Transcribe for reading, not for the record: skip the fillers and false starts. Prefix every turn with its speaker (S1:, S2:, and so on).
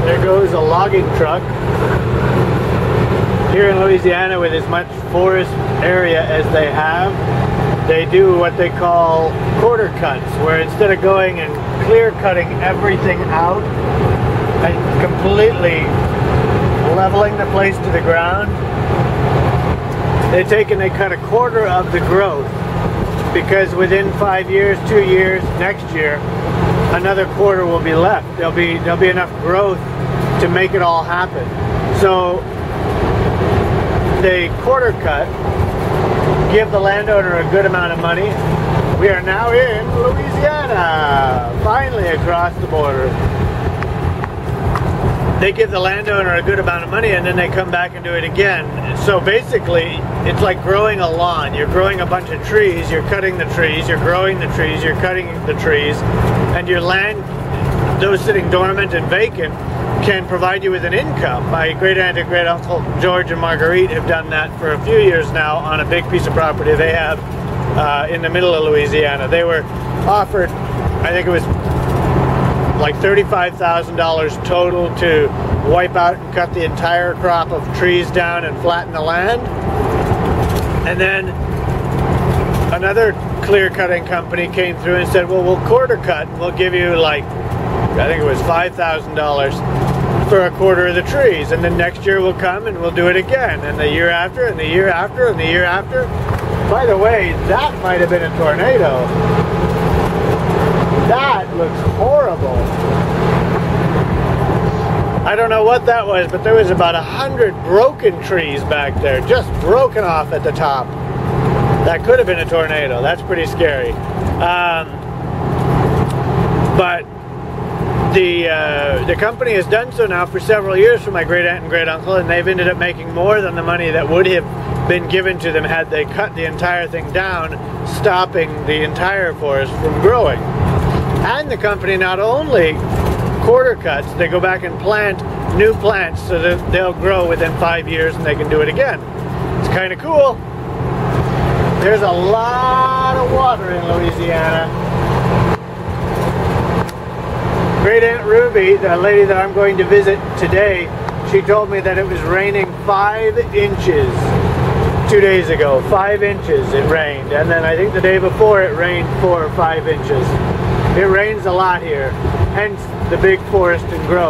S1: There goes a logging truck. Here in Louisiana, with as much forest area as they have, they do what they call quarter cuts, where instead of going and clear cutting everything out and completely leveling the place to the ground, they take and they cut a quarter of the growth, because within 5 years, 2 years, next year, another quarter will be left. There'll be enough growth to make it all happen. So they quarter cut, give the landowner a good amount of money. We are now in Louisiana, finally across the border. They give the landowner a good amount of money, and then they come back and do it again. So basically, it's like growing a lawn. You're growing a bunch of trees, you're cutting the trees, you're growing the trees, you're cutting the trees, and your land, those sitting dormant and vacant, can provide you with an income. My great aunt and great uncle George and Marguerite have done that for a few years now on a big piece of property they have in the middle of Louisiana. They were offered, I think it was like $35,000 total to wipe out and cut the entire crop of trees down and flatten the land. And then another clear cutting company came through and said, well, we'll quarter cut and we'll give you, like, I think it was $5,000 for a quarter of the trees, and then next year we'll come and we'll do it again, and the year after, and the year after, and the year after. By the way, that might have been a tornado. That looks horrible. I don't know what that was, but there was about 100 broken trees back there, just broken off at the top. That could have been a tornado. That's pretty scary. But the company has done so now for several years for my great aunt and great uncle, and they've ended up making more than the money that would have been given to them had they cut the entire thing down, stopping the entire forest from growing. And the company not only quarter cuts, they go back and plant new plants so that they'll grow within 5 years and they can do it again. It's kind of cool. There's a lot of water in Louisiana. Great Aunt Ruby, the lady that I'm going to visit today, she told me that it was raining 5 inches 2 days ago. 5 inches it rained, and then I think the day before it rained 4 or 5 inches. It rains a lot here, hence the big forest and growth.